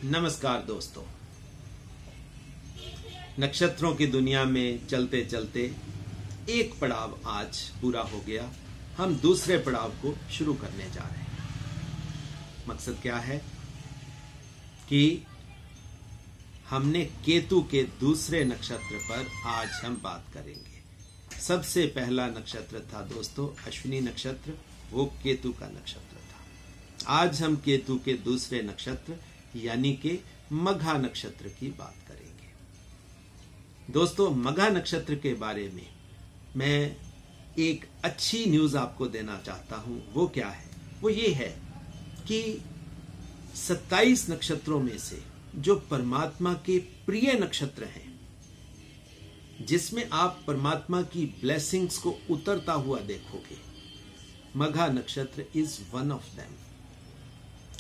नमस्कार दोस्तों, नक्षत्रों की दुनिया में चलते चलते एक पड़ाव आज पूरा हो गया। हम दूसरे पड़ाव को शुरू करने जा रहे हैं। मकसद क्या है कि हमने केतु के दूसरे नक्षत्र पर आज हम बात करेंगे। सबसे पहला नक्षत्र था दोस्तों अश्विनी नक्षत्र, वो केतु का नक्षत्र था। आज हम केतु के दूसरे नक्षत्र यानी कि मघा नक्षत्र की बात करेंगे। दोस्तों, मघा नक्षत्र के बारे में मैं एक अच्छी न्यूज आपको देना चाहता हूं। वो क्या है? वो ये है कि 27 नक्षत्रों में से जो परमात्मा के प्रिय नक्षत्र हैं, जिसमें आप परमात्मा की ब्लेसिंग्स को उतरता हुआ देखोगे, मघा नक्षत्र इज वन ऑफ देम।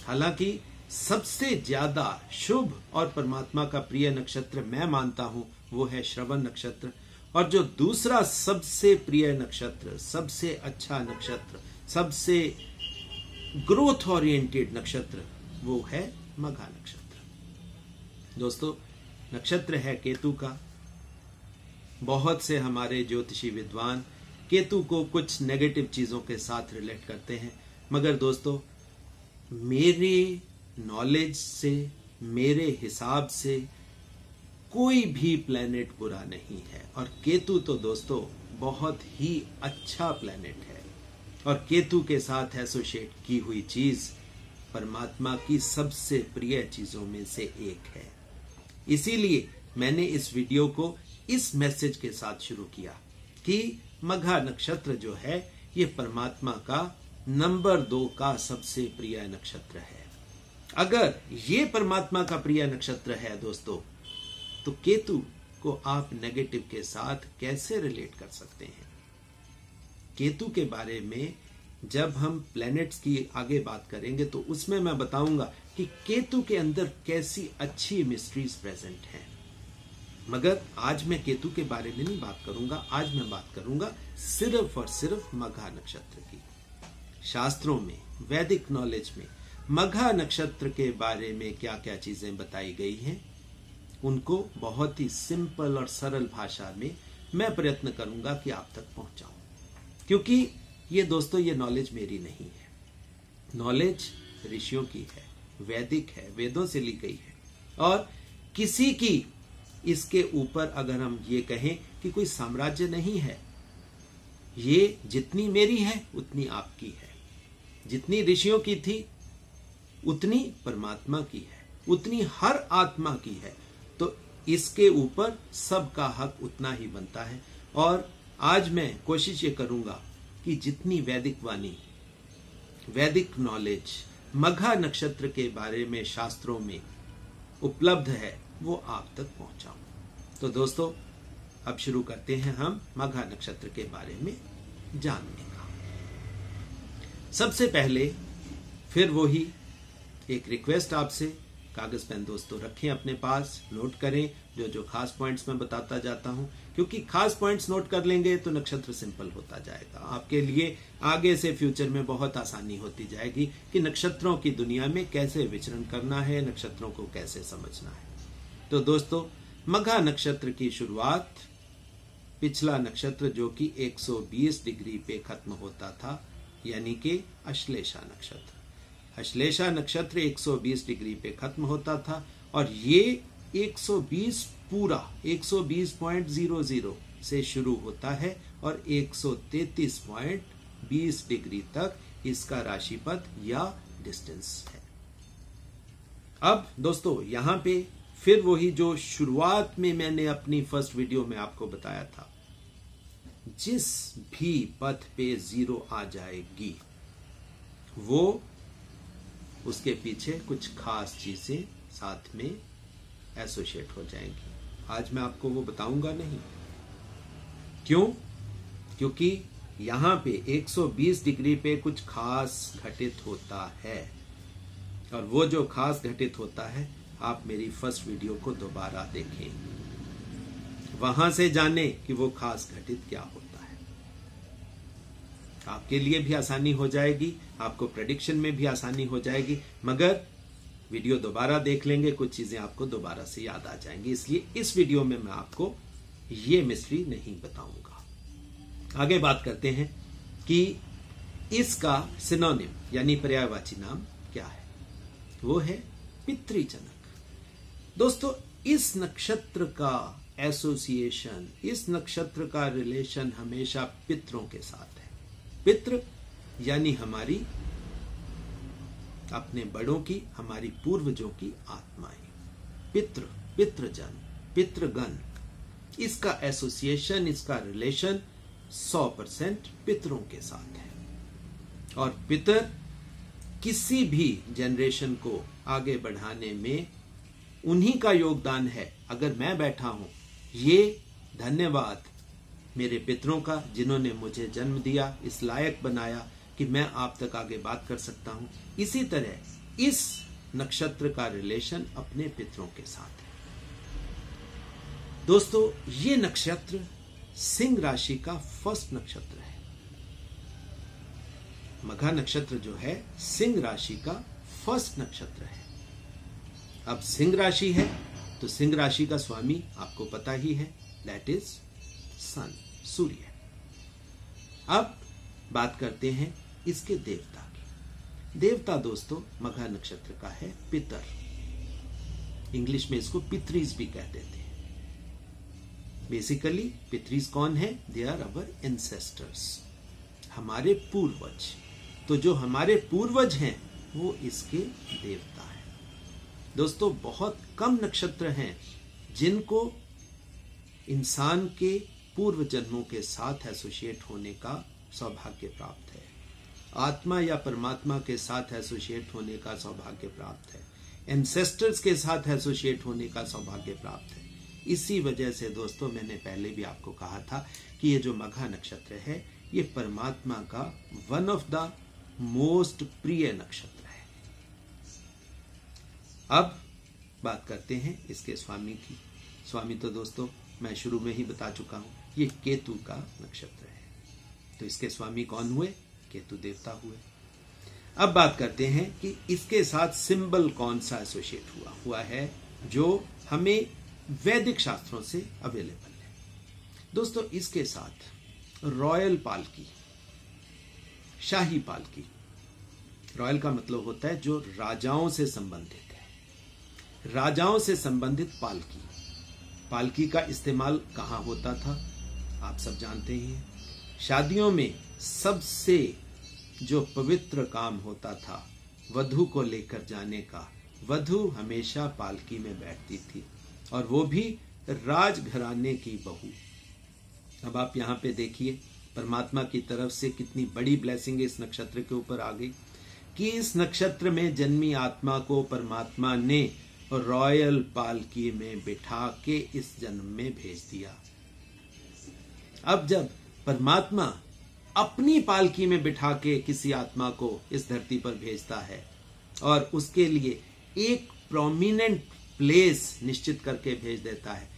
हालांकि सबसे ज्यादा शुभ और परमात्मा का प्रिय नक्षत्र मैं मानता हूं वो है श्रवण नक्षत्र, और जो दूसरा सबसे प्रिय नक्षत्र, सबसे अच्छा नक्षत्र, सबसे ग्रोथ ओरिएंटेड नक्षत्र वो है मघा नक्षत्र। दोस्तों, नक्षत्र है केतु का। बहुत से हमारे ज्योतिषी विद्वान केतु को कुछ नेगेटिव चीजों के साथ रिलेट करते हैं, मगर दोस्तों मेरे नॉलेज से, मेरे हिसाब से कोई भी प्लेनेट बुरा नहीं है। और केतु तो दोस्तों बहुत ही अच्छा प्लेनेट है, और केतु के साथ एसोसिएट की हुई चीज परमात्मा की सबसे प्रिय चीजों में से एक है। इसीलिए मैंने इस वीडियो को इस मैसेज के साथ शुरू किया कि मघा नक्षत्र जो है ये परमात्मा का नंबर 2 का सबसे प्रिय नक्षत्र है। अगर ये परमात्मा का प्रिय नक्षत्र है दोस्तों, तो केतु को आप नेगेटिव के साथ कैसे रिलेट कर सकते हैं? केतु के बारे में जब हम प्लैनेट्स की आगे बात करेंगे तो उसमें मैं बताऊंगा कि केतु के अंदर कैसी अच्छी मिस्ट्रीज प्रेजेंट हैं। मगर आज मैं केतु के बारे में नहीं बात करूंगा। आज मैं बात करूंगा सिर्फ और सिर्फ मघा नक्षत्र की। शास्त्रों में, वैदिक नॉलेज में मघा नक्षत्र के बारे में क्या क्या चीजें बताई गई हैं, उनको बहुत ही सिंपल और सरल भाषा में मैं प्रयत्न करूंगा कि आप तक पहुंचाऊं। क्योंकि ये दोस्तों ये नॉलेज मेरी नहीं है, नॉलेज ऋषियों की है, वैदिक है, वेदों से ली गई है। और किसी की इसके ऊपर अगर हम ये कहें कि कोई साम्राज्य नहीं है, ये जितनी मेरी है उतनी आपकी है, जितनी ऋषियों की थी उतनी परमात्मा की है, उतनी हर आत्मा की है। तो इसके ऊपर सबका हक उतना ही बनता है। और आज मैं कोशिश ये करूंगा कि जितनी वैदिक वाणी, वैदिक नॉलेज मघा नक्षत्र के बारे में शास्त्रों में उपलब्ध है वो आप तक पहुंचाऊं। तो दोस्तों अब शुरू करते हैं हम मघा नक्षत्र के बारे में जानने का। सबसे पहले फिर वही एक रिक्वेस्ट आपसे, कागज पेन दोस्तों रखें अपने पास, नोट करें जो जो खास पॉइंट्स मैं बताता जाता हूं, क्योंकि खास पॉइंट्स नोट कर लेंगे तो नक्षत्र सिंपल होता जाएगा। आपके लिए आगे से फ्यूचर में बहुत आसानी होती जाएगी कि नक्षत्रों की दुनिया में कैसे विचरण करना है, नक्षत्रों को कैसे समझना है। तो दोस्तों मघा नक्षत्र की शुरुआत, पिछला नक्षत्र जो कि 120 डिग्री पे खत्म होता था, यानी कि अश्लेषा नक्षत्र। अश्लेषा नक्षत्र 120 डिग्री पे खत्म होता था, और ये 120 पूरा 120.00 से शुरू होता है और 133.20 डिग्री तक इसका राशिपथ या डिस्टेंस है। अब दोस्तों यहां पे फिर वही जो शुरुआत में मैंने अपनी फर्स्ट वीडियो में आपको बताया था, जिस भी पथ पे 0 आ जाएगी वो उसके पीछे कुछ खास चीजें साथ में एसोसिएट हो जाएंगी। आज मैं आपको वो बताऊंगा नहीं। क्यों? क्योंकि यहां पे 120 डिग्री पे कुछ खास घटित होता है, और वो जो खास घटित होता है आप मेरी फर्स्ट वीडियो को दोबारा देखें, वहां से जाने कि वो खास घटित क्या होता है। आपके लिए भी आसानी हो जाएगी, आपको प्रेडिक्शन में भी आसानी हो जाएगी। मगर वीडियो दोबारा देख लेंगे, कुछ चीजें आपको दोबारा से याद आ जाएंगी, इसलिए इस वीडियो में मैं आपको ये मिस्ट्री नहीं बताऊंगा। आगे बात करते हैं कि इसका सिनोनिम यानी पर्यायवाची नाम क्या है। वो है पितृजनक। दोस्तों, इस नक्षत्र का एसोसिएशन, इस नक्षत्र का रिलेशन हमेशा पितरों के साथ है। पितृ यानी हमारी अपने बड़ों की, हमारी पूर्वजों की आत्माएं। पितृ, पितृजन, पितृगण, इसका एसोसिएशन, इसका रिलेशन 100% पितरों के साथ है। और पितर किसी भी जनरेशन को आगे बढ़ाने में उन्हीं का योगदान है। अगर मैं बैठा हूं, ये धन्यवाद मेरे पितरों का, जिन्होंने मुझे जन्म दिया, इस लायक बनाया कि मैं आप तक आगे बात कर सकता हूं। इसी तरह इस नक्षत्र का रिलेशन अपने पितरों के साथ है। दोस्तों, ये नक्षत्र सिंह राशि का फर्स्ट नक्षत्र है। मघा नक्षत्र जो है सिंह राशि का फर्स्ट नक्षत्र है। अब सिंह राशि है तो सिंह राशि का स्वामी आपको पता ही है, दैट इज सन, सूर्य। अब बात करते हैं इसके देवता की। देवता दोस्तों मघा नक्षत्र का है पितर। इंग्लिश में इसको पितरीज भी कह देते हैं। बेसिकली पितरीज कौन है? दे आर अवर एंसेस्टर्स, हमारे पूर्वज। तो जो हमारे पूर्वज हैं वो इसके देवता हैं। दोस्तों, बहुत कम नक्षत्र हैं जिनको इंसान के पूर्व जन्मों के साथ एसोसिएट होने का सौभाग्य प्राप्त है। आत्मा या परमात्मा के साथ एसोसिएट होने का सौभाग्य प्राप्त है। एंसेस्टर्स के साथ एसोसिएट होने का सौभाग्य प्राप्त है। इसी वजह से दोस्तों, मैंने पहले भी आपको कहा था कि ये जो मघा नक्षत्र है, ये परमात्मा का वन ऑफ द मोस्ट प्रिय नक्षत्र है। अब बात करते हैं इसके स्वामी की। स्वामी तो दोस्तों मैं शुरू में ही बता चुका हूं, ये केतु का नक्षत्र है। तो इसके स्वामी कौन हुए? केतु देवता हुए। अब बात करते हैं कि इसके साथ सिंबल कौन सा एसोसिएट हुआ है जो हमें वैदिक शास्त्रों से अवेलेबल है। दोस्तों, इसके साथ रॉयल पालकी, शाही पालकी। रॉयल का मतलब होता है जो राजाओं से संबंधित है। राजाओं से संबंधित पालकी। पालकी का इस्तेमाल कहां होता था आप सब जानते ही हैं। शादियों में सबसे जो पवित्र काम होता था वधू को लेकर जाने का, वधू हमेशा पालकी में बैठती थी, और वो भी राजघराने की बहू। अब आप यहां पे देखिए, परमात्मा की तरफ से कितनी बड़ी ब्लेसिंग इस नक्षत्र के ऊपर आ गई कि इस नक्षत्र में जन्मी आत्मा को परमात्मा ने रॉयल पालकी में बिठा के इस जन्म में भेज दिया। अब जब परमात्मा अपनी पालकी में बिठा के किसी आत्मा को इस धरती पर भेजता है और उसके लिए एक प्रोमिनेंट प्लेस निश्चित करके भेज देता है,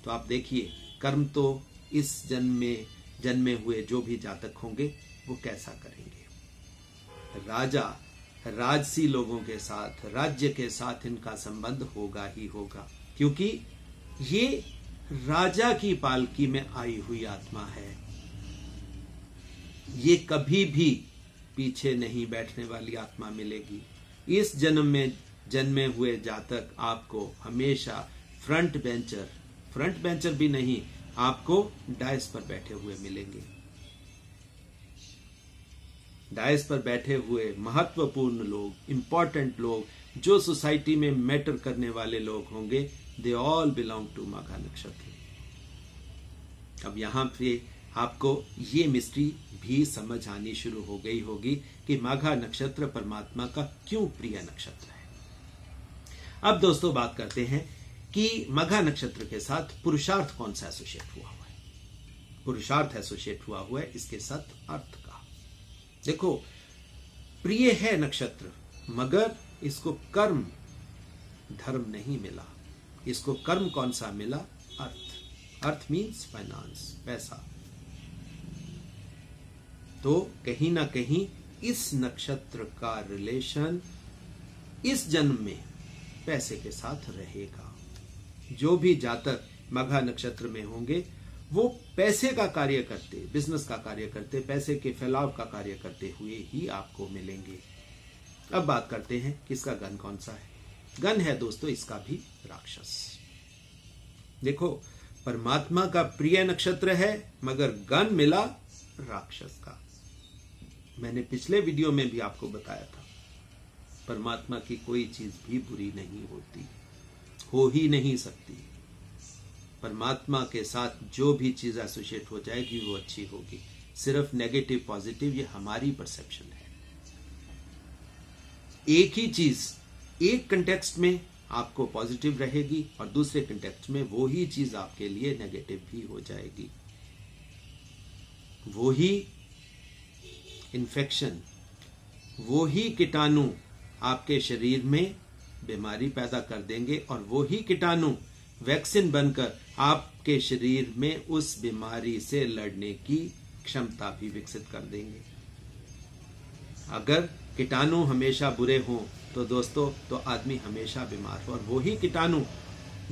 तो आप देखिए कर्म तो इस जन्म में जन्मे हुए जो भी जातक होंगे वो कैसा करेंगे। राजा, राजसी लोगों के साथ, राज्य के साथ इनका संबंध होगा ही होगा, क्योंकि ये राजा की पालकी में आई हुई आत्मा है। ये कभी भी पीछे नहीं बैठने वाली आत्मा मिलेगी। इस जन्म में जन्मे हुए जातक आपको हमेशा फ्रंट बेंचर भी नहीं, आपको डायस पर बैठे हुए मिलेंगे। डायस पर बैठे हुए महत्वपूर्ण लोग, इंपॉर्टेंट लोग, जो सोसाइटी में मैटर करने वाले लोग होंगे, दे ऑल बिलोंग टू मघा नक्षत्र। अब यहां पे आपको ये मिस्ट्री भी समझ आनी शुरू हो गई होगी कि मघा नक्षत्र परमात्मा का क्यों प्रिय नक्षत्र है। अब दोस्तों बात करते हैं कि मघा नक्षत्र के साथ पुरुषार्थ कौन सा एसोसिएट हुआ है। पुरुषार्थ एसोसिएट हुआ है इसके साथ अर्थ का। देखो, प्रिय है नक्षत्र, मगर इसको कर्म धर्म नहीं मिला। इसको कर्म कौन सा मिला? अर्थ। अर्थ मीन्स फाइनेंस, पैसा। तो कहीं ना कहीं इस नक्षत्र का रिलेशन इस जन्म में पैसे के साथ रहेगा। जो भी जातक मघा नक्षत्र में होंगे वो पैसे का कार्य करते, बिजनेस का कार्य करते, पैसे के फैलाव का कार्य करते हुए ही आपको मिलेंगे। अब बात करते हैं कि इसका गण कौन सा है। गण है दोस्तों इसका भी राक्षस। देखो, परमात्मा का प्रिय नक्षत्र है मगर गण मिला राक्षस का। मैंने पिछले वीडियो में भी आपको बताया था, परमात्मा की कोई चीज भी बुरी नहीं होती, हो ही नहीं सकती। परमात्मा के साथ जो भी चीज एसोसिएट हो जाएगी वो अच्छी होगी। सिर्फ नेगेटिव पॉजिटिव ये हमारी परसेप्शन है। एक ही चीज एक कंटेक्स्ट में आपको पॉजिटिव रहेगी और दूसरे कंटेक्स्ट में वो ही चीज आपके लिए नेगेटिव भी हो जाएगी। वो ही इन्फेक्शन, वो ही कीटाणु आपके शरीर में बीमारी पैदा कर देंगे और वो ही कीटाणु वैक्सीन बनकर आपके शरीर में उस बीमारी से लड़ने की क्षमता भी विकसित कर देंगे। अगर कीटाणु हमेशा बुरे हों तो दोस्तों तो आदमी हमेशा बीमार हो, और वो ही कीटाणु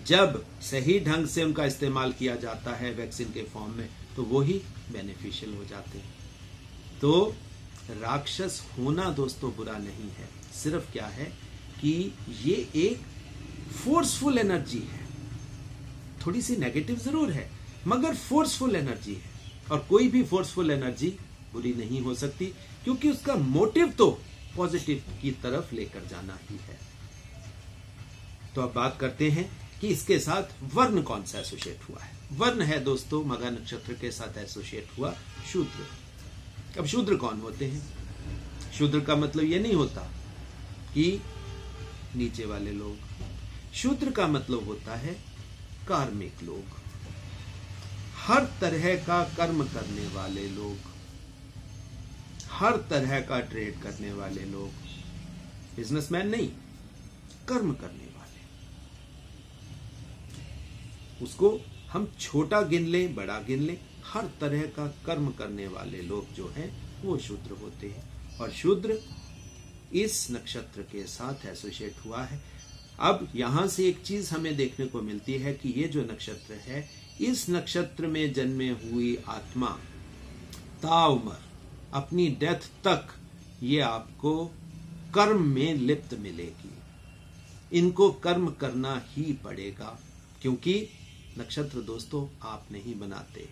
जब सही ढंग से उनका इस्तेमाल किया जाता है वैक्सीन के फॉर्म में तो वो ही बेनिफिशियल हो जाते हैं। तो राक्षस होना दोस्तों बुरा नहीं है, सिर्फ क्या है कि ये एक फोर्सफुल एनर्जी है। थोड़ी सी नेगेटिव जरूर है मगर फोर्सफुल एनर्जी है, और कोई भी फोर्सफुल एनर्जी बुरी नहीं हो सकती क्योंकि उसका मोटिव तो पॉजिटिव की तरफ लेकर जाना ही है। तो अब बात करते हैं कि इसके साथ वर्ण कौन सा एसोसिएट हुआ है। वर्ण है दोस्तों मघा नक्षत्र के साथ एसोसिएट हुआ शूद्र। अब शूद्र कौन होते हैं? शूद्र का मतलब ये नहीं होता कि नीचे वाले लोग। शूद्र का मतलब होता है कार्मिक लोग, हर तरह का कर्म करने वाले लोग, हर तरह का ट्रेड करने वाले लोग, बिजनेसमैन नहीं, कर्म करने वाले। उसको हम छोटा गिन लें बड़ा गिन लें, हर तरह का कर्म करने वाले लोग जो हैं वो शूद्र होते हैं। और शूद्र इस नक्षत्र के साथ एसोसिएट हुआ है। अब यहां से एक चीज हमें देखने को मिलती है कि ये जो नक्षत्र है, इस नक्षत्र में जन्मे हुई आत्मा ताउमर अपनी डेथ तक ये आपको कर्म में लिप्त मिलेगी। इनको कर्म करना ही पड़ेगा क्योंकि नक्षत्र दोस्तों आप नहीं बनाते,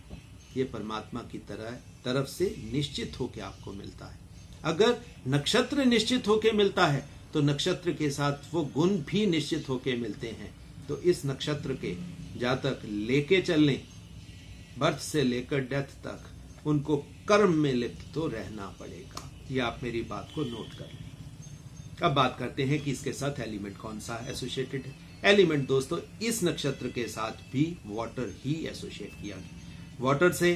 ये परमात्मा की तरफ से निश्चित होकर आपको मिलता है। अगर नक्षत्र निश्चित होकर मिलता है तो नक्षत्र के साथ वो गुण भी निश्चित होकर मिलते हैं। तो इस नक्षत्र के जातक लेके चलने, बर्थ से लेकर डेथ तक उनको कर्म में लिप्त तो रहना पड़ेगा। ये आप मेरी बात को नोट कर लें। अब बात करते हैं कि इसके साथ एलिमेंट कौन सा एसोसिएटेड है। एलिमेंट दोस्तों इस नक्षत्र के साथ भी वाटर ही एसोसिएट किया गया। वाटर से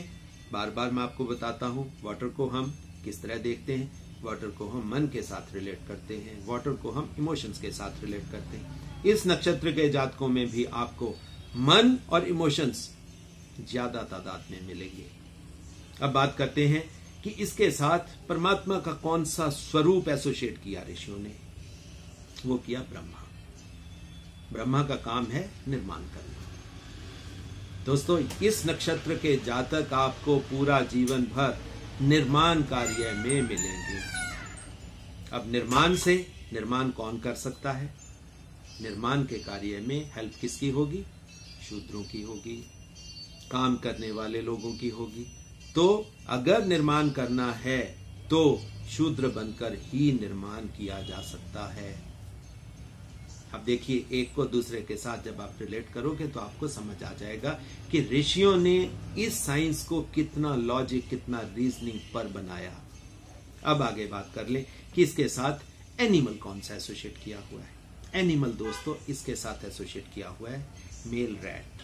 बार बार मैं आपको बताता हूं, वाटर को हम किस तरह देखते हैं। वाटर को हम मन के साथ रिलेट करते हैं, वाटर को हम इमोशंस के साथ रिलेट करते हैं। इस नक्षत्र के जातकों में भी आपको मन और इमोशंस ज्यादा तादाद में मिलेंगे। अब बात करते हैं कि इसके साथ परमात्मा का कौन सा स्वरूप एसोसिएट किया ऋषियों ने। वो किया ब्रह्मा। ब्रह्मा का काम है निर्माण करना। दोस्तों इस नक्षत्र के जातक आपको पूरा जीवन भर निर्माण कार्य में मिलेंगे। अब निर्माण कौन कर सकता है? निर्माण के कार्य में हेल्प किसकी होगी? शूद्रों की होगी, काम करने वाले लोगों की होगी। तो अगर निर्माण करना है तो शूद्र बनकर ही निर्माण किया जा सकता है। अब देखिए, एक को दूसरे के साथ जब आप रिलेट करोगे तो आपको समझ आ जाएगा कि ऋषियों ने इस साइंस को कितना लॉजिक, कितना रीजनिंग पर बनाया। अब आगे बात कर ले कि इसके साथ एनिमल कौन सा एसोसिएट किया हुआ है। एनिमल दोस्तों इसके साथ एसोसिएट किया हुआ है मेल रैट,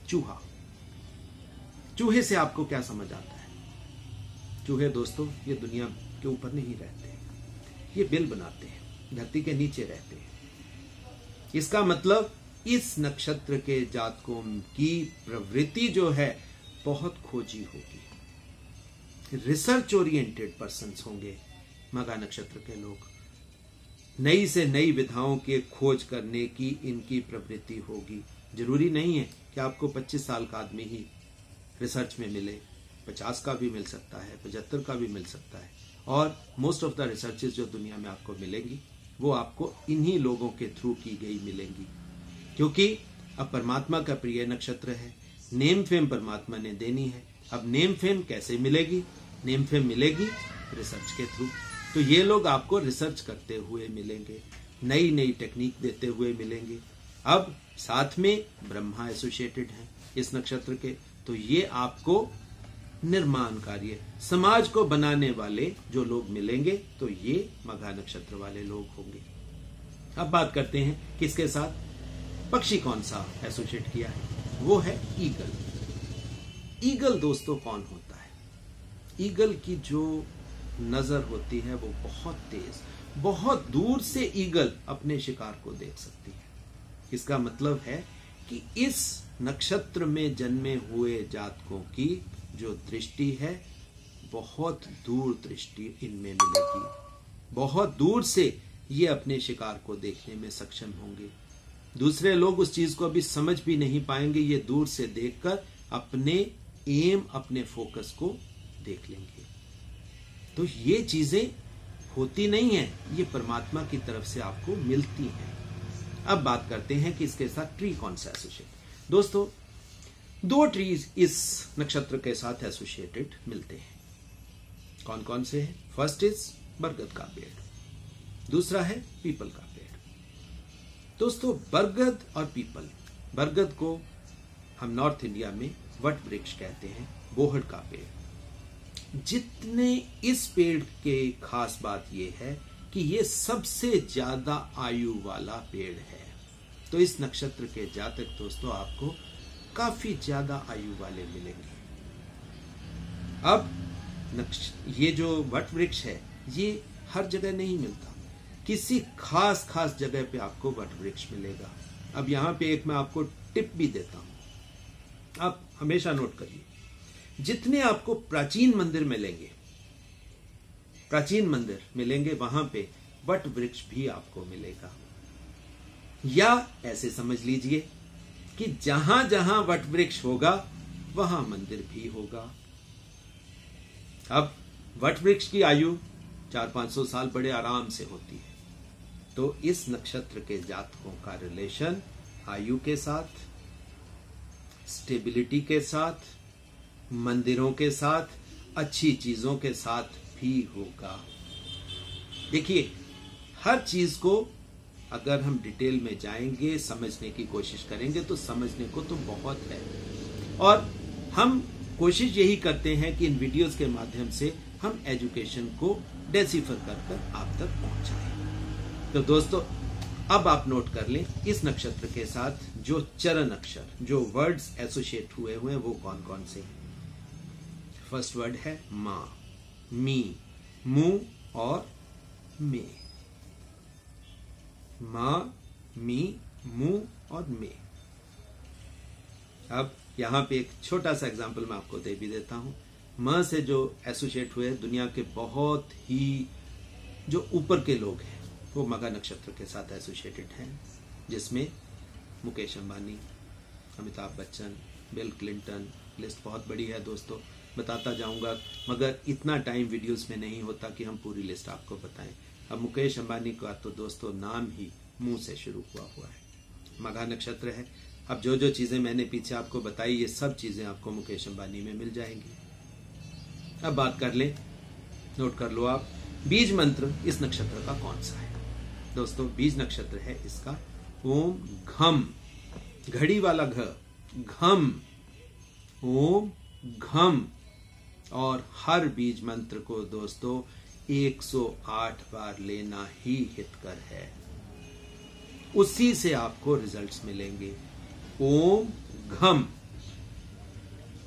चूहा। चूहे से आपको क्या समझ आता है? चूहे दोस्तों ये दुनिया के ऊपर नहीं रहते, ये बिल बनाते हैं, धरती के नीचे रहते हैं। इसका मतलब इस नक्षत्र के जातकों की प्रवृत्ति जो है बहुत खोजी होगी। रिसर्च ओरिएंटेड पर्सन्स होंगे मघा नक्षत्र के लोग। नई से नई विधाओं की खोज करने की इनकी प्रवृत्ति होगी। जरूरी नहीं है कि आपको 25 साल का आदमी ही रिसर्च में मिले, 50 का भी मिल सकता है, 75 का भी मिल सकता है। और मोस्ट ऑफ द रिसर्चेस जो दुनिया में आपको मिलेंगी वो आपको इन्हीं लोगों के थ्रू की गई मिलेंगी, क्योंकि अब परमात्मा का प्रिय नक्षत्र है, नेम फेम परमात्मा ने देनी है। अब नेम फेम कैसे मिलेगी? नेम फेम मिलेगी रिसर्च के थ्रू। तो ये लोग आपको रिसर्च करते हुए मिलेंगे, नई नई टेक्निक देते हुए मिलेंगे। अब साथ में ब्रह्मा एसोसिएटेड हैं इस नक्षत्र के, तो ये आपको निर्माण कार्य, समाज को बनाने वाले जो लोग मिलेंगे तो ये मघा नक्षत्र वाले लोग होंगे। अब बात करते हैं किसके साथ, पक्षी कौन सा एसोसिएट किया है, वो है ईगल। ईगल दोस्तों कौन होता है? ईगल की जो नजर होती है वो बहुत तेज, बहुत दूर से ईगल अपने शिकार को देख सकती है। इसका मतलब है कि इस नक्षत्र में जन्मे हुए जातकों की जो दृष्टि है बहुत दूर दृष्टि इनमें मिलेगी। बहुत दूर से ये अपने शिकार को देखने में सक्षम होंगे। दूसरे लोग उस चीज को अभी समझ भी नहीं पाएंगे, ये दूर से देखकर अपने एम, अपने फोकस को देख लेंगे। तो ये चीजें होती नहीं है, ये परमात्मा की तरफ से आपको मिलती हैं। अब बात करते हैं कि इसके साथ ट्री कौन सा एसोसिएट। दोस्तों 2 ट्रीज इस नक्षत्र के साथ एसोसिएटेड मिलते हैं। कौन कौन से हैं? फर्स्ट इज बरगद का पेड़, दूसरा है पीपल का पेड़। दोस्तों बरगद और पीपल, बरगद को हम नॉर्थ इंडिया में वट वृक्ष कहते हैं, बोहड़ का पेड़। जितने इस पेड़ के खास बात यह है कि यह सबसे ज्यादा आयु वाला पेड़ है। तो इस नक्षत्र के जातक दोस्तों आपको काफी ज्यादा आयु वाले मिलेंगे। अब ये जो वट वृक्ष है ये हर जगह नहीं मिलता, किसी खास खास जगह पे आपको वट वृक्ष मिलेगा। अब यहां पे एक मैं आपको टिप भी देता हूं, आप हमेशा नोट करिए, जितने आपको प्राचीन मंदिर मिलेंगे, प्राचीन मंदिर मिलेंगे वहां पे वट वृक्ष भी आपको मिलेगा। या ऐसे समझ लीजिए कि जहां जहां वट वृक्ष होगा वहां मंदिर भी होगा। अब वट वृक्ष की आयु 400-500 साल बड़े आराम से होती है। तो इस नक्षत्र के जातकों का रिलेशन आयु के साथ, स्टेबिलिटी के साथ, मंदिरों के साथ, अच्छी चीजों के साथ भी होगा। देखिए हर चीज को अगर हम डिटेल में जाएंगे, समझने की कोशिश करेंगे तो समझने को तो बहुत है। और हम कोशिश यही करते हैं कि इन वीडियोस के माध्यम से हम एजुकेशन को डेसिफर कर आप तक पहुंचाएं। तो दोस्तों अब आप नोट कर लें, इस नक्षत्र के साथ जो चरण अक्षर, जो वर्ड्स एसोसिएट हुए हैं वो कौन कौन से हैं। फर्स्ट वर्ड है मां, मी, मु और मे। मां, मी, मु और मे। अब यहां पे एक छोटा सा एग्जांपल मैं आपको दे भी देता हूं। म से जो एसोसिएट हुए दुनिया के बहुत ही जो ऊपर के लोग हैं वो मघा नक्षत्र के साथ एसोसिएटेड हैं, जिसमें Mukesh Ambani, Amitabh Bachchan, bill Clinton, list बहुत बड़ी है दोस्तों, बताता जाऊंगा मगर इतना टाइम वीडियोस में नहीं होता कि हम पूरी लिस्ट आपको बताएं। अब मुकेश अंबानी का तो दोस्तों नाम ही मुंह से शुरू हुआ है, मघा नक्षत्र है। अब जो जो चीजें मैंने पीछे आपको बताई ये सब चीजें आपको मुकेश अंबानी में मिल जाएंगी। अब बात कर ले, नोट कर लो आप, बीज मंत्र इस नक्षत्र का कौन सा है। दोस्तों बीज नक्षत्र है इसका ओम घम, घड़ी वाला घ, घम, ओम घम। और हर बीज मंत्र को दोस्तों 108 बार लेना ही हितकर है, उसी से आपको रिजल्ट्स मिलेंगे। ओम घम।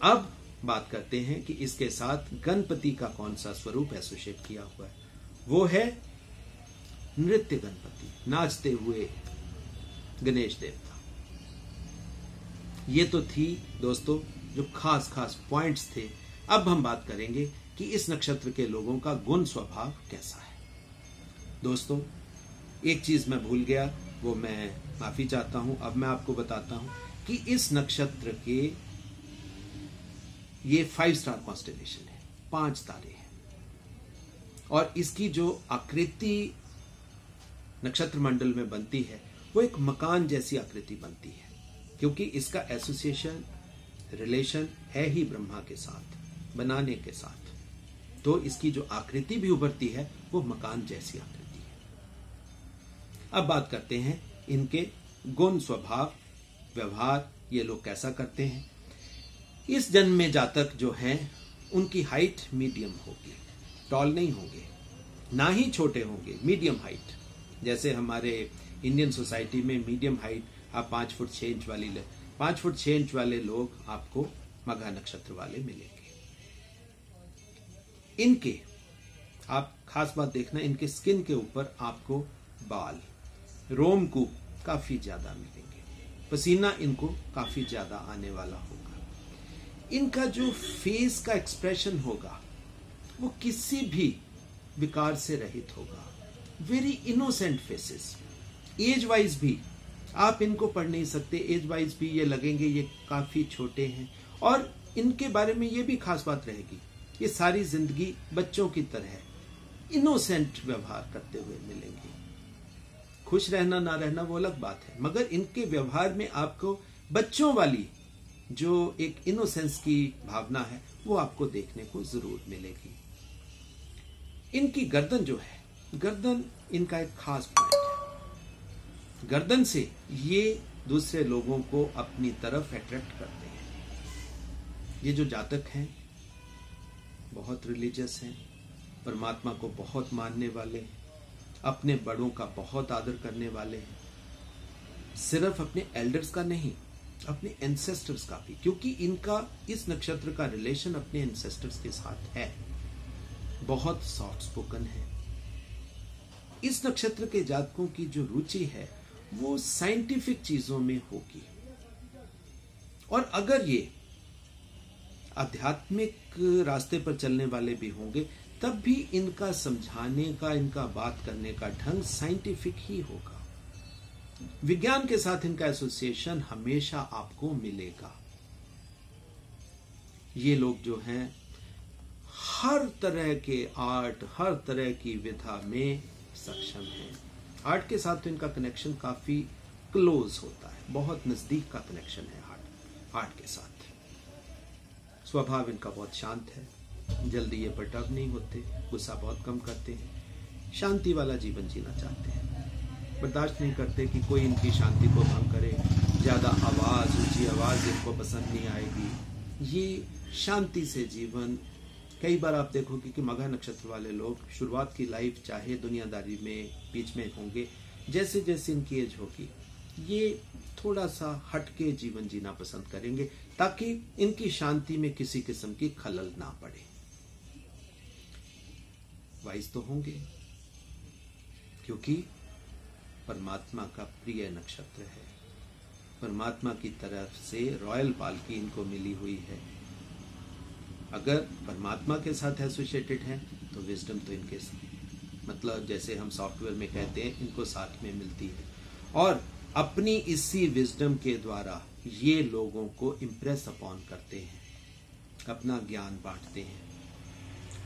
अब बात करते हैं कि इसके साथ गणपति का कौन सा स्वरूप एसोसिएट किया हुआ है। वो है नृत्य गणपति, नाचते हुए गणेश देवता। ये तो थी दोस्तों जो खास खास पॉइंट्स थे। अब हम बात करेंगे कि इस नक्षत्र के लोगों का गुण स्वभाव कैसा है। दोस्तों एक चीज मैं भूल गया, वो मैं माफी चाहता हूं। अब मैं आपको बताता हूं कि इस नक्षत्र के ये 5 स्टार कॉन्स्टेलेशन है, 5 तारे हैं, और इसकी जो आकृति नक्षत्र मंडल में बनती है वो एक मकान जैसी आकृति बनती है, क्योंकि इसका एसोसिएशन रिलेशन है ही ब्रह्मा के साथ, बनाने के साथ। तो इसकी जो आकृति भी उभरती है वो मकान जैसी आकृति है। अब बात करते हैं इनके गुण, स्वभाव, व्यवहार, ये लोग कैसा करते हैं। इस जन्म में जातक जो हैं उनकी हाइट मीडियम होगी, टॉल नहीं होंगे, ना ही छोटे होंगे, मीडियम हाइट। जैसे हमारे इंडियन सोसाइटी में मीडियम हाइट आप 5 फुट 6 इंच वाली 5 फुट 6 इंच वाले लोग आपको मघा नक्षत्र वाले मिलेंगे। इनके आप खास बात देखना, इनके स्किन के ऊपर आपको बाल, रोमकूप काफी ज्यादा मिलेंगे, पसीना इनको काफी ज्यादा आने वाला होगा। इनका जो फेस का एक्सप्रेशन होगा वो किसी भी विकार से रहित होगा, very innocent faces. Age wise भी आप इनको पढ़ नहीं सकते, एज वाइज भी ये लगेंगे ये काफी छोटे हैं। और इनके बारे में ये भी खास बात रहेगी, ये सारी जिंदगी बच्चों की तरह इनोसेंट व्यवहार करते हुए मिलेंगे। खुश रहना ना रहना वो अलग बात है, मगर इनके व्यवहार में आपको बच्चों वाली जो एक इनोसेंस की भावना है वो आपको देखने को जरूर मिलेगी। इनकी गर्दन जो है, गर्दन इनका एक खास पॉइंट है। गर्दन से ये दूसरे लोगों को अपनी तरफ अट्रैक्ट करते हैं। ये जो जातक हैं बहुत रिलीजियस हैं, परमात्मा को बहुत मानने वाले हैं, अपने बड़ों का बहुत आदर करने वाले हैं, सिर्फ अपने एल्डर्स का नहीं, अपने एंसेस्टर्स का भी, क्योंकि इनका इस नक्षत्र का रिलेशन अपने एंसेस्टर्स के साथ है। बहुत सॉफ्ट स्पोकन है। इस नक्षत्र के जातकों की जो रुचि है वो साइंटिफिक चीजों में होगी, और अगर ये आध्यात्मिक रास्ते पर चलने वाले भी होंगे तब भी इनका समझाने का, इनका बात करने का ढंग साइंटिफिक ही होगा। विज्ञान के साथ इनका एसोसिएशन हमेशा आपको मिलेगा। ये लोग जो हैं हर तरह के आर्ट, हर तरह की विधा में सक्षम हैं। आर्ट के साथ तो इनका कनेक्शन काफी क्लोज होता है, बहुत नजदीक का कनेक्शन है आर्ट के साथ। स्वभाव इनका बहुत शांत है, जल्दी ये पर्टर्ब नहीं होते, गुस्सा बहुत कम करते हैं, शांति वाला जीवन जीना चाहते हैं, बर्दाश्त नहीं करते कि कोई इनकी शांति को भंग करे। ज्यादा आवाज, ऊंची आवाज इनको पसंद नहीं आएगी। ये शांति से जीवन, कई बार आप देखोगे कि मघा नक्षत्र वाले लोग शुरुआत की लाइफ चाहे दुनियादारी में बीच में होंगे, जैसे जैसे इनकी एज होगी ये थोड़ा सा हटके जीवन जीना पसंद करेंगे, ताकि इनकी शांति में किसी किस्म की खलल ना पड़े। वाइज तो होंगे क्योंकि परमात्मा का प्रिय नक्षत्र है, परमात्मा की तरफ से रॉयल पालकी इनको मिली हुई है। अगर परमात्मा के साथ एसोसिएटेड हैं तो विजडम तो इनके मतलब जैसे हम सॉफ्टवेयर में कहते हैं इनको साथ में मिलती है, और अपनी इसी विजडम के द्वारा ये लोगों को इम्प्रेस अपॉन करते हैं, अपना ज्ञान बांटते हैं।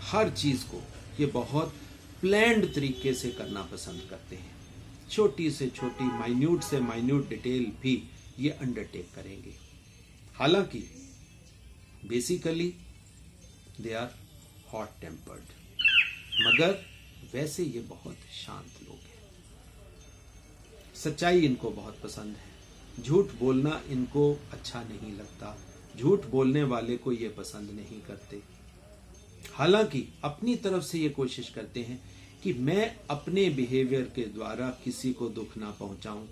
हर चीज को ये बहुत प्लान्ड तरीके से करना पसंद करते हैं। छोटी से छोटी, माइन्यूट से माइन्यूट डिटेल भी ये अंडरटेक करेंगे। हालांकि basically they are hot tempered, मगर वैसे ये बहुत शांत लोग हैं। सच्चाई इनको बहुत पसंद है, झूठ बोलना इनको अच्छा नहीं लगता, झूठ बोलने वाले को ये पसंद नहीं करते। हालांकि अपनी तरफ से ये कोशिश करते हैं कि मैं अपने बिहेवियर के द्वारा किसी को दुख ना पहुंचाऊं,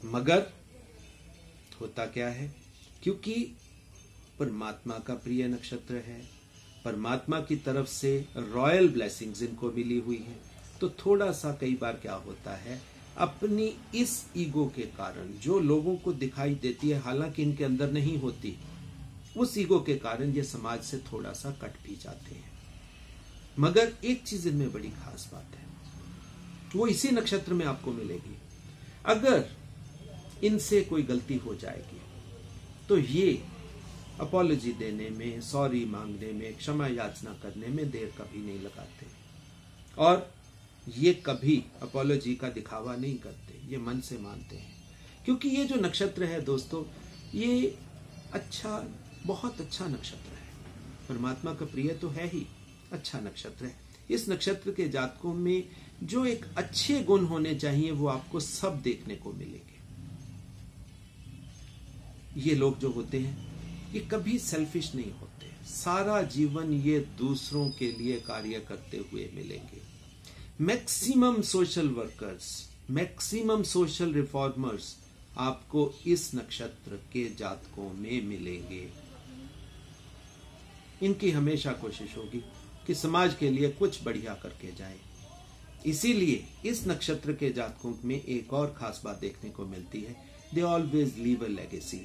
मगर होता क्या है, क्योंकि परमात्मा का प्रिय नक्षत्र है, परमात्मा की तरफ से रॉयल ब्लेसिंग्स इनको मिली हुई है, तो थोड़ा सा कई बार क्या होता है, अपनी इस ईगो के कारण जो लोगों को दिखाई देती है हालांकि इनके अंदर नहीं होती, उस ईगो के कारण ये समाज से थोड़ा सा कट भी जाते हैं। मगर एक चीज इनमें बड़ी खास बात है, वो इसी नक्षत्र में आपको मिलेगी। अगर इनसे कोई गलती हो जाएगी तो ये अपॉलॉजी देने में, सॉरी मांगने में, क्षमा याचना करने में देर कभी नहीं लगाते और ये कभी अपॉलॉजी का दिखावा नहीं करते, ये मन से मानते हैं। क्योंकि ये जो नक्षत्र है दोस्तों, ये अच्छा, बहुत अच्छा नक्षत्र है, परमात्मा का प्रिय तो है ही, अच्छा नक्षत्र है। इस नक्षत्र के जातकों में जो एक अच्छे गुण होने चाहिए वो आपको सब देखने को मिलेंगे। ये लोग जो होते हैं ये कभी सेल्फिश नहीं होते, सारा जीवन ये दूसरों के लिए कार्य करते हुए मिलेंगे। Maximum social workers, maximum social reformers आपको इस नक्षत्र के जातकों में मिलेंगे। इनकी हमेशा कोशिश होगी कि समाज के लिए कुछ बढ़िया करके जाए। इसीलिए इस नक्षत्र के जातकों में एक और खास बात देखने को मिलती है, they always leave a legacy.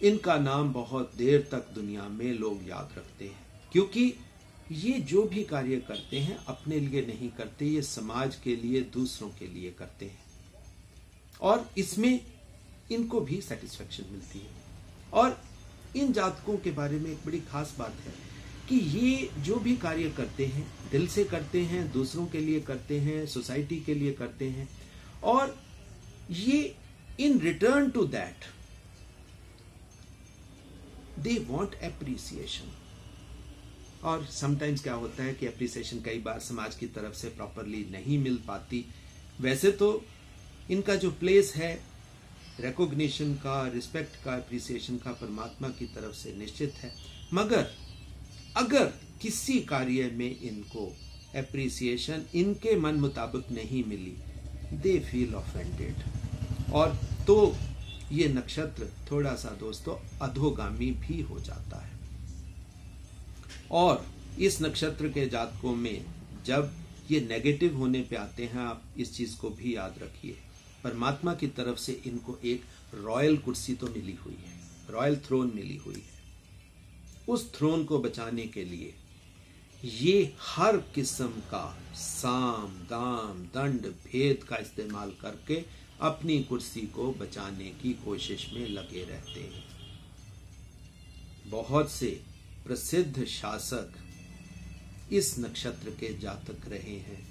इनका नाम बहुत देर तक दुनिया में लोग याद रखते हैं, क्योंकि ये जो भी कार्य करते हैं अपने लिए नहीं करते, ये समाज के लिए, दूसरों के लिए करते हैं और इसमें इनको भी सेटिस्फेक्शन मिलती है। और इन जातकों के बारे में एक बड़ी खास बात है कि ये जो भी कार्य करते हैं दिल से करते हैं, दूसरों के लिए करते हैं, सोसाइटी के लिए करते हैं और ये in return to that they want appreciation. और समटाइम्स क्या होता है कि एप्रिसिएशन कई बार समाज की तरफ से प्रॉपरली नहीं मिल पाती। वैसे तो इनका जो प्लेस है रिकॉग्निशन का, रिस्पेक्ट का, एप्रिसिएशन का परमात्मा की तरफ से निश्चित है, मगर अगर किसी कार्य में इनको एप्रिसिएशन इनके मन मुताबिक नहीं मिली, दे फील ऑफेंडेड और तो ये नक्षत्र थोड़ा सा दोस्तों अधोगामी भी हो जाता है। और इस नक्षत्र के जातकों में जब ये नेगेटिव होने पे आते हैं, आप इस चीज को भी याद रखिए, परमात्मा की तरफ से इनको एक रॉयल कुर्सी तो मिली हुई है, रॉयल थ्रोन मिली हुई है। उस थ्रोन को बचाने के लिए ये हर किस्म का साम दाम दंड भेद का इस्तेमाल करके अपनी कुर्सी को बचाने की कोशिश में लगे रहते हैं। बहुत से प्रसिद्ध शासक इस नक्षत्र के जातक रहे हैं।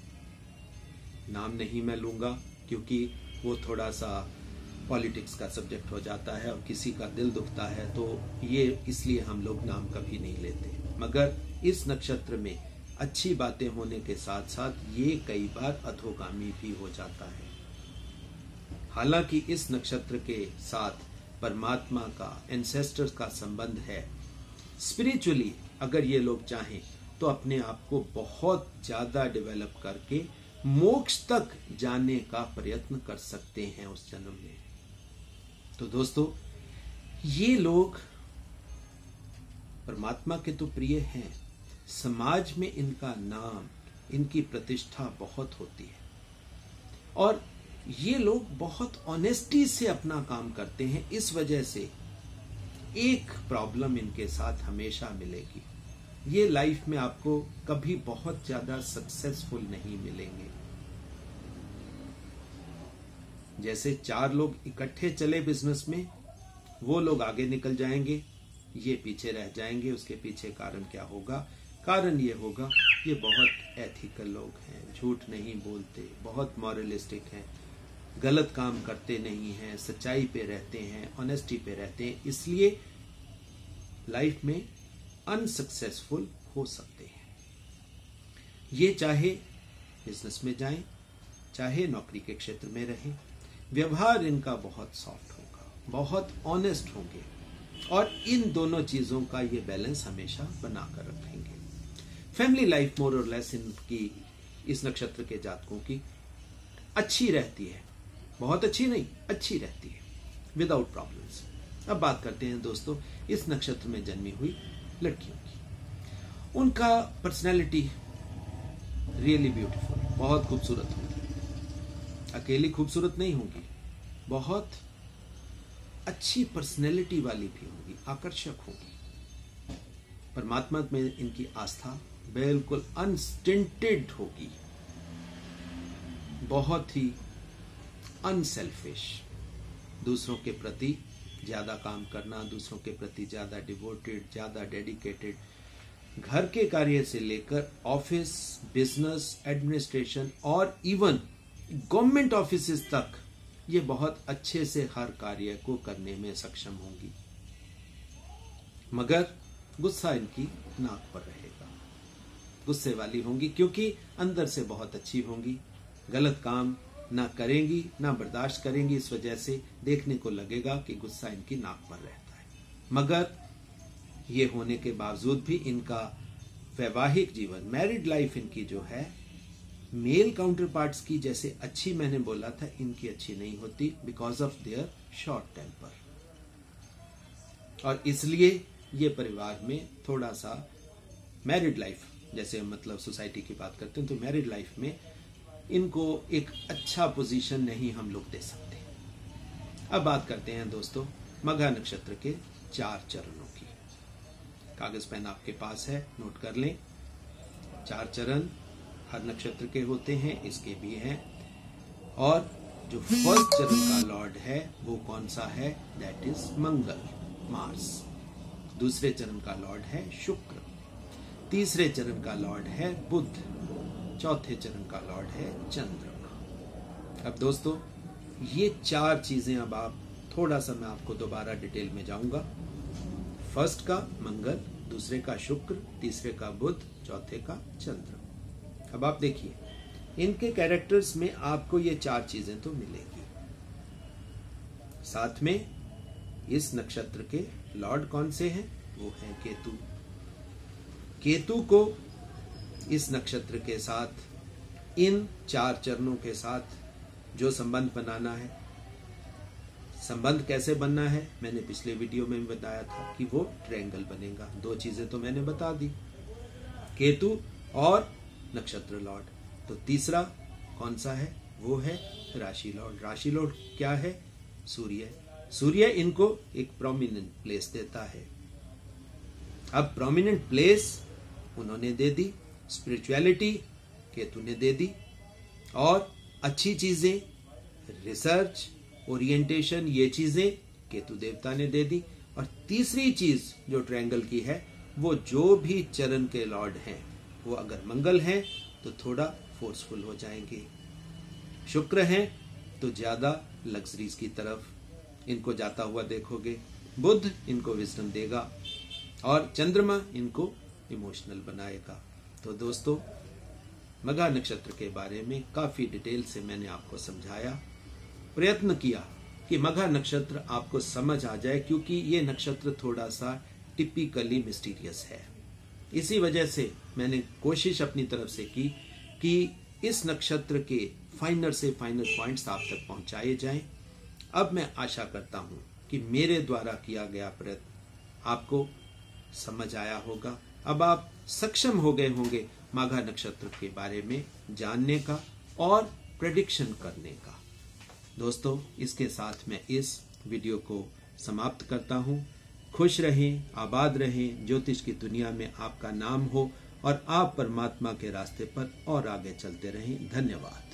नाम नहीं मैं लूंगा क्योंकि वो थोड़ा सा पॉलिटिक्स का सब्जेक्ट हो जाता है और किसी का दिल दुखता है, तो ये इसलिए हम लोग नाम कभी नहीं लेते। मगर इस नक्षत्र में अच्छी बातें होने के साथ साथ ये कई बार अधोगामी भी हो जाता है। हालांकि इस नक्षत्र के साथ परमात्मा का, एंसेस्टर्स का संबंध है। स्पिरिचुअली अगर ये लोग चाहें तो अपने आप को बहुत ज्यादा डेवलप करके मोक्ष तक जाने का प्रयत्न कर सकते हैं उस जन्म में। तो दोस्तों, ये लोग परमात्मा के तो प्रिय हैं, समाज में इनका नाम, इनकी प्रतिष्ठा बहुत होती है और ये लोग बहुत ऑनेस्टी से अपना काम करते हैं। इस वजह से एक प्रॉब्लम इनके साथ हमेशा मिलेगी, ये लाइफ में आपको कभी बहुत ज्यादा सक्सेसफुल नहीं मिलेंगे। जैसे 4 लोग इकट्ठे चले बिजनेस में, वो लोग आगे निकल जाएंगे, ये पीछे रह जाएंगे। उसके पीछे कारण क्या होगा? कारण ये होगा ये बहुत एथिकल लोग हैं, झूठ नहीं बोलते, बहुत मॉरलिस्टिक हैं, गलत काम करते नहीं हैं, सच्चाई पे रहते हैं, ऑनेस्टी पे रहते हैं, इसलिए लाइफ में अनसक्सेसफुल हो सकते हैं। ये चाहे बिजनेस में जाएं, चाहे नौकरी के क्षेत्र में रहें, व्यवहार इनका बहुत सॉफ्ट होगा, बहुत ऑनेस्ट होंगे और इन दोनों चीजों का ये बैलेंस हमेशा बनाकर रखेंगे। फैमिली लाइफ मोर और लेस इनकी, इस नक्षत्र के जातकों की अच्छी रहती है, बहुत अच्छी नहीं, अच्छी रहती है, विदाउट प्रॉब्लम्स। अब बात करते हैं दोस्तों इस नक्षत्र में जन्मी हुई लड़कियों की। उनका पर्सनैलिटी रियली ब्यूटीफुल, बहुत खूबसूरत होगी। अकेली खूबसूरत नहीं होगी, बहुत अच्छी पर्सनैलिटी वाली भी होगी, आकर्षक होगी। परमात्मा में इनकी आस्था बिल्कुल अनस्टिंटेड होगी। बहुत ही अनसेल्फिश, दूसरों के प्रति ज़्यादा काम करना, दूसरों के प्रति ज़्यादा डिवोटेड, ज़्यादा डेडिकेटेड, घर के कार्य से लेकर ऑफिस, बिजनेस, एडमिनिस्ट्रेशन और इवन गवर्नमेंट ऑफिसेस तक ये बहुत अच्छे से हर कार्य को करने में सक्षम होंगी, मगर गुस्सा इनकी नाक पर रहेगा। गुस्से वाली होंगी क्योंकि अंदर से बहुत अच्छी होंगी, गलत काम ना करेंगी, ना बर्दाश्त करेंगी। इस वजह से देखने को लगेगा कि गुस्सा इनकी नाक पर रहता है, मगर ये होने के बावजूद भी इनका वैवाहिक जीवन, मैरिड लाइफ इनकी जो है, मेल काउंटर पार्ट्स की जैसे अच्छी मैंने बोला था, इनकी अच्छी नहीं होती because of their short temper. और इसलिए ये परिवार में थोड़ा सा मैरिड लाइफ, जैसे मतलब सोसाइटी की बात करते हैं तो मैरिड लाइफ में इनको एक अच्छा पोजीशन नहीं हम लोग दे सकते। अब बात करते हैं दोस्तों मघा नक्षत्र के 4 चरणों की। कागज पेन आपके पास है, नोट कर लें। 4 चरण हर नक्षत्र के होते हैं, इसके भी हैं। और जो फर्स्ट चरण का लॉर्ड है वो कौन सा है? That is Mangal, Mars. दूसरे चरण का लॉर्ड है शुक्र। तीसरे चरण का लॉर्ड है बुध। चौथे चरण का लॉर्ड है चंद्रमा। अब दोस्तों ये 4 चीजें अब आप थोड़ा सा मैं आपको दोबारा डिटेल में जाऊंगा। फर्स्ट का मंगल, दूसरे का शुक्र, तीसरे का बुध, चौथे का चंद्रमा। अब आप देखिए इनके कैरेक्टर्स में आपको ये 4 चीजें तो मिलेगी। साथ में इस नक्षत्र के लॉर्ड कौन से हैं? वो है केतु। केतु को इस नक्षत्र के साथ, इन 4 चरणों के साथ जो संबंध बनाना है, संबंध कैसे बनना है मैंने पिछले वीडियो में बताया था कि वो ट्रायंगल बनेगा। 2 चीजें तो मैंने बता दी, केतु और नक्षत्र लॉर्ड। तो तीसरा कौन सा है? वो है राशि लॉर्ड। राशि लॉर्ड क्या है? सूर्य। सूर्य इनको एक प्रोमिनेंट प्लेस देता है। अब प्रोमिनेंट प्लेस उन्होंने दे दी, स्पिरिचुअलिटी केतु ने दे दी, और अच्छी चीजें, रिसर्च, ओरिएंटेशन, ये चीजें केतु देवता ने दे दी। और तीसरी चीज जो ट्रायंगल की है, वो जो भी चरण के लॉर्ड हैं वो अगर मंगल हैं तो थोड़ा फोर्सफुल हो जाएंगे, शुक्र हैं तो ज्यादा लग्जरीज की तरफ इनको जाता हुआ देखोगे, बुध इनको विजडम देगा, और चंद्रमा इनको इमोशनल बनाएगा। तो दोस्तों मघा नक्षत्र के बारे में काफी डिटेल से मैंने आपको समझाया, प्रयत्न किया कि मघा नक्षत्र आपको समझ आ जाए, क्योंकि ये नक्षत्र थोड़ा सा टिपिकली मिस्टीरियस है। इसी वजह से मैंने कोशिश अपनी तरफ से की कि इस नक्षत्र के फाइनल से फाइनल पॉइंट्स आप तक पहुंचाए जाएं। अब मैं आशा करता हूं कि मेरे द्वारा किया गया प्रयत्न आपको समझ आया होगा। अब आप सक्षम हो गए होंगे माघा नक्षत्र के बारे में जानने का और प्रेडिक्शन करने का। दोस्तों इसके साथ मैं इस वीडियो को समाप्त करता हूं। खुश रहें, आबाद रहें, ज्योतिष की दुनिया में आपका नाम हो और आप परमात्मा के रास्ते पर और आगे चलते रहें। धन्यवाद।